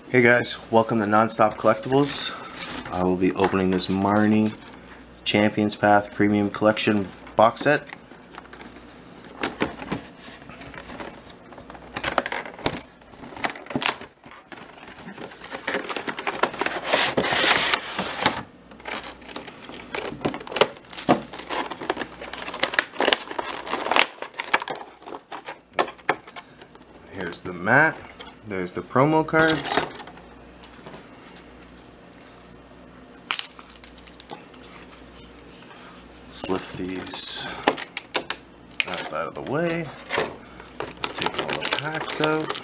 Hey guys, welcome to Nonstop Collectibles. I will be opening this Marnie Champions Path Premium Collection box set. Here's the mat. There's the promo cards. Let's lift these up out of the way. Let's take all the packs out.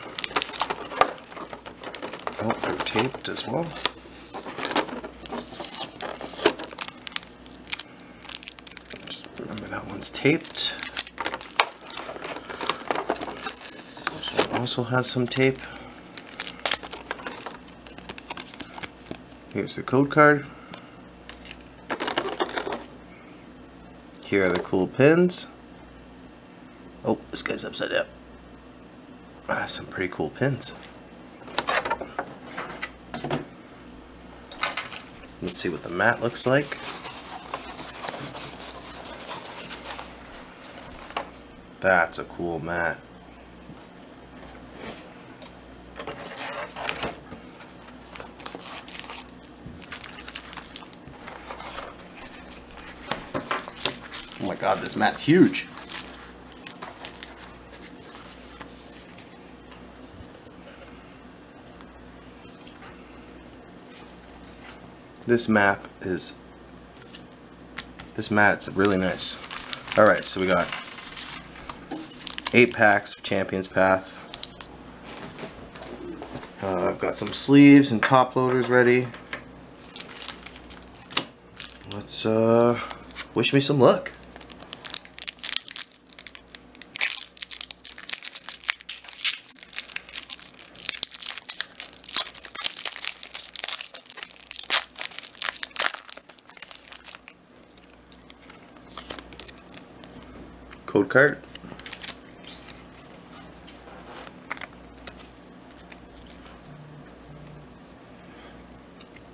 Oh, they're taped as well. Just remember that one's taped. This one also has some tape. Here's the code card. Here are the cool pins. Oh, this guy's upside down. Some pretty cool pins. Let's see what the mat looks like. That's a cool mat. Oh my god, this mat's huge. This mat's really nice. Alright, so we got 8 packs of Champions Path. I've got some sleeves and top loaders ready. Let's wish me some luck. Code card.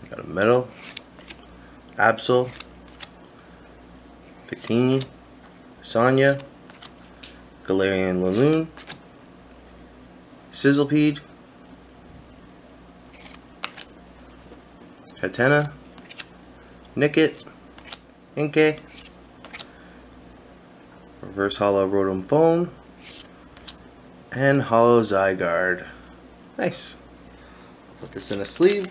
Got a medal. Absol. Victini. Sonya. Galarian Laloon. Sizzlepede. Hatena. Nickit. Inkay. Reverse Hollow Rotom Phone, and Hollow Zygarde. Nice. Put this in a sleeve.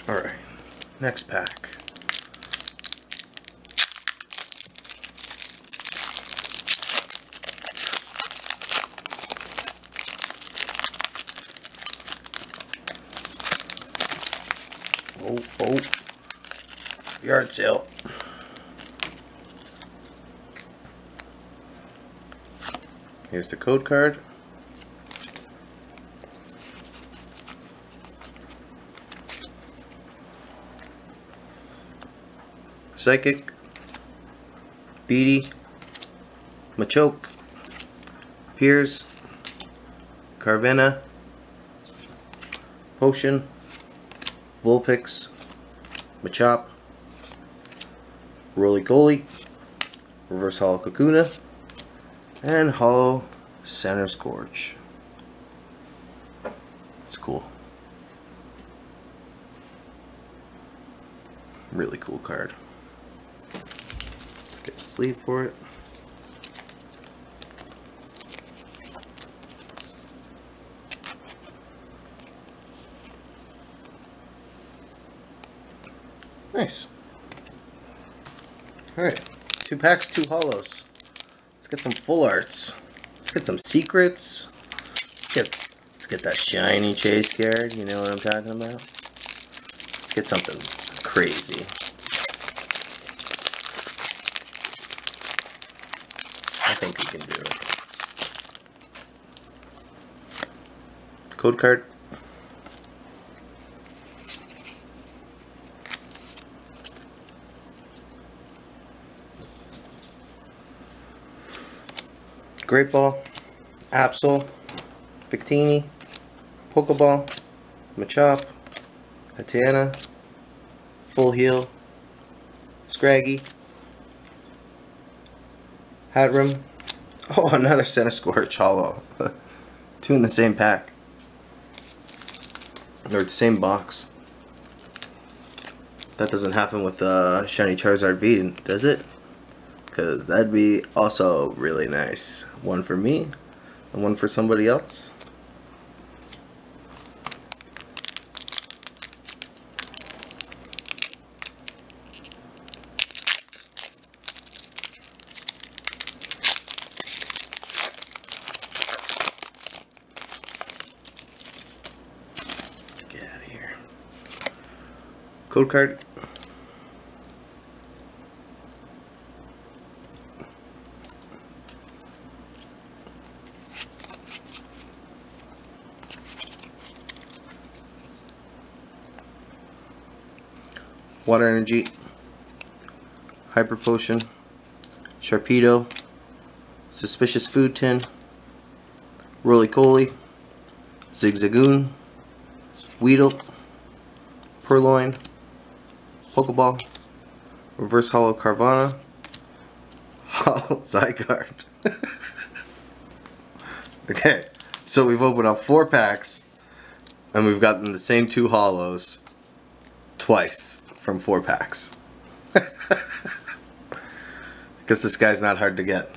Alright, next pack. Oh, yard sale. Here's the code card. Psychic, Beatty, Machoke, Piers, Carvena, Potion, Vulpix, Machop, Roly-Goly, Reverse Hollow Kakuna, and Hollow Center Scourge. It's cool. Really cool card. Get a sleeve for it. Nice. Alright, 2 packs, 2 hollows. Let's get some full arts. Let's get some secrets. Let's get that shiny chase card, you know what I'm talking about? Let's get something crazy. I think we can do it. Code card. Great Ball, Absol, Victini, Pokeball, Machop, Hatana, Full Heal, Scraggy, Hatrim. Oh, another Center Scorch Hollow. 2 in the same pack. Or the same box. That doesn't happen with Shiny Charizard V, does it? Because that'd be also really nice. One for me, and one for somebody else. Get out of here. Code card. Water Energy, Hyper Potion, Sharpedo, Suspicious Food Tin, Roly-Coly, Zigzagoon, Weedle, Purloin, Pokeball, Reverse Hollow Carvana, Hollow Zygarde. Okay, so we've opened up 4 packs and we've gotten the same 2 hollows twice from 4 packs. Guess this guy's not hard to get.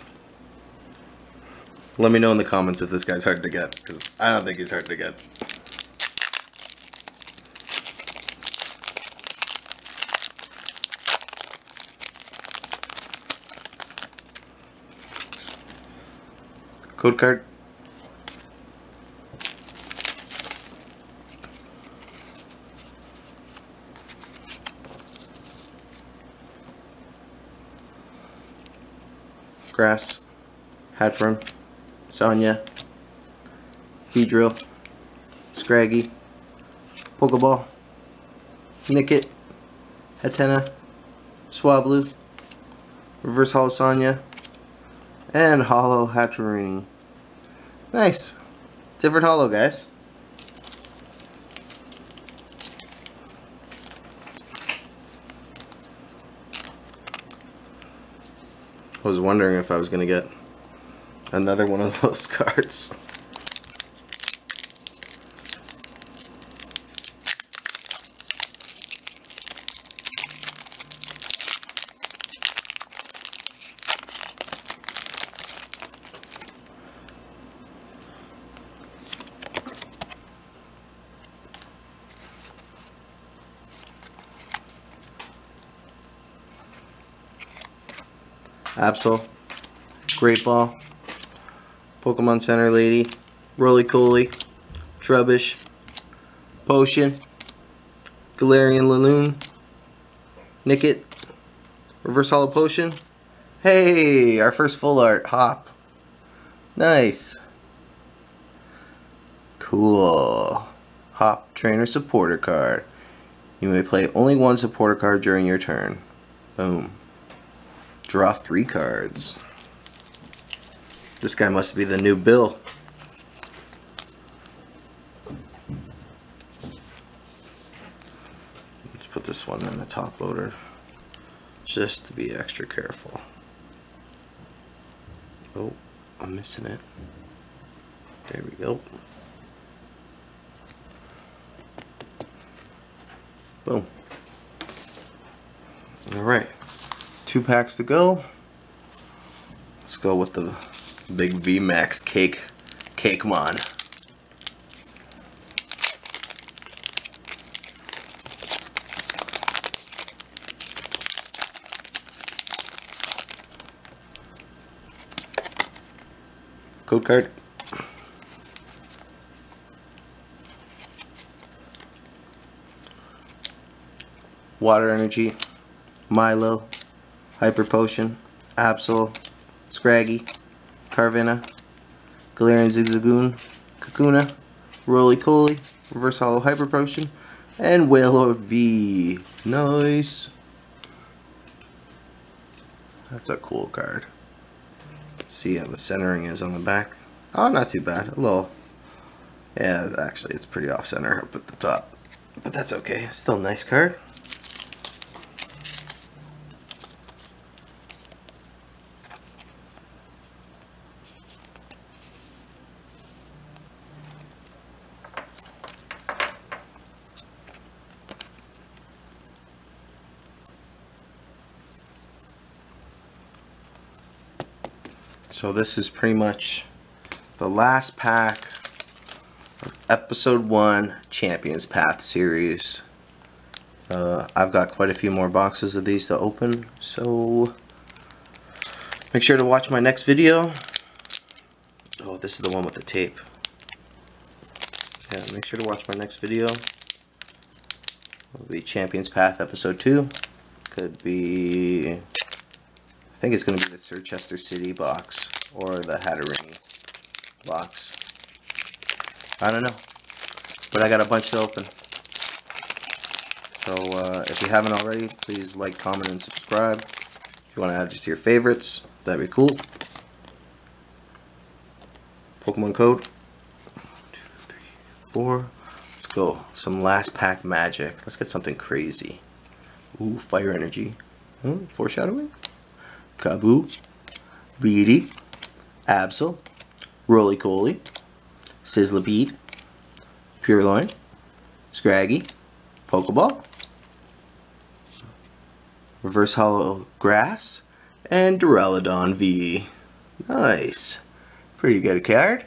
Let me know in the comments if this guy's hard to get, because I don't think he's hard to get. Code card. Grass, Hatrim, Sonya, Beedrill, Scraggy, Pokeball, Nickit, Hatena, Swablu, Reverse Hollow Sonya, and Hollow Hatterene. Nice. Different hollow, guys. I was wondering if I was going to get another one of those cards. Absol, Great Ball, Pokemon Center Lady, Roly-Coly, Trubbish, Potion, Galarian Laloon, Nickit, Reverse Hollow Potion. Hey, our first full art, Hop. Nice. Cool. Hop Trainer Supporter card. You may play only one supporter card during your turn. Boom. Draw 3 cards. This guy must be the new Bill. Let's put this one in the top loader just to be extra careful. Oh, I'm missing it. There we go. Boom. Alright. 2 packs to go. Let's go with the big VMAX Cakemon. Code card. Water Energy, Milo, Hyper Potion, Absol, Scraggy, Carvana, Galarian Zigzagoon, Kakuna, Roly-Coly, Reverse Hollow Hyper Potion, and Wailord V. Nice. That's a cool card. see how the centering is on the back. Oh, not too bad. A little. Yeah, actually, it's pretty off center up at the top, but that's okay. It's still a nice card. So this is pretty much the last pack of Episode 1 Champions Path series. I've got quite a few more boxes of these to open, so make sure to watch my next video. Oh, this is the one with the tape. Yeah, make sure to watch my next video. It'll be Champions Path Episode 2. Could be... I think it's going to be the Chichester City box or the Hatterini box. I don't know, but I got a bunch to open. So if you haven't already, please like, comment, and subscribe. If you want to add it to your favorites, that'd be cool. Pokemon code 1, 2, 3, 4. Let's go. Some last pack magic. Let's get something crazy. Ooh, fire energy. Foreshadowing. Kaboo, Beatty, Absol, Roly-Coly, Sizzlipede, Purloin, Scraggy, Pokeball, Reverse Hollow Grass, and Duraludon V. Nice. Pretty good card.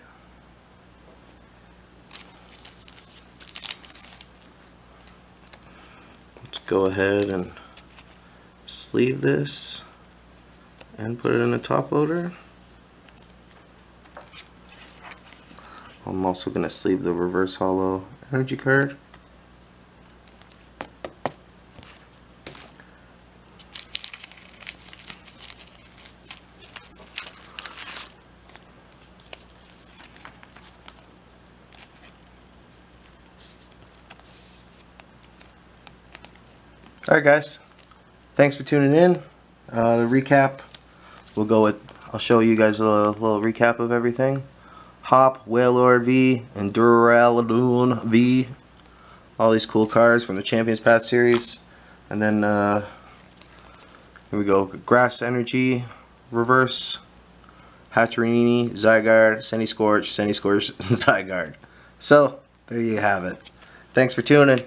Let's go ahead and sleeve this and put it in a top loader. I'm also going to sleeve the Reverse Hollow Energy card. Alright guys, thanks for tuning in. The recap, we'll go with, I'll show you guys a little recap of everything. Hop, Wailord V, and Duraludon V. All these cool cards from the Champions Path series. And then, here we go, Grass Energy, Reverse, Hatterini, Zygarde, Scorch, Zygarde. So, there you have it. Thanks for tuning.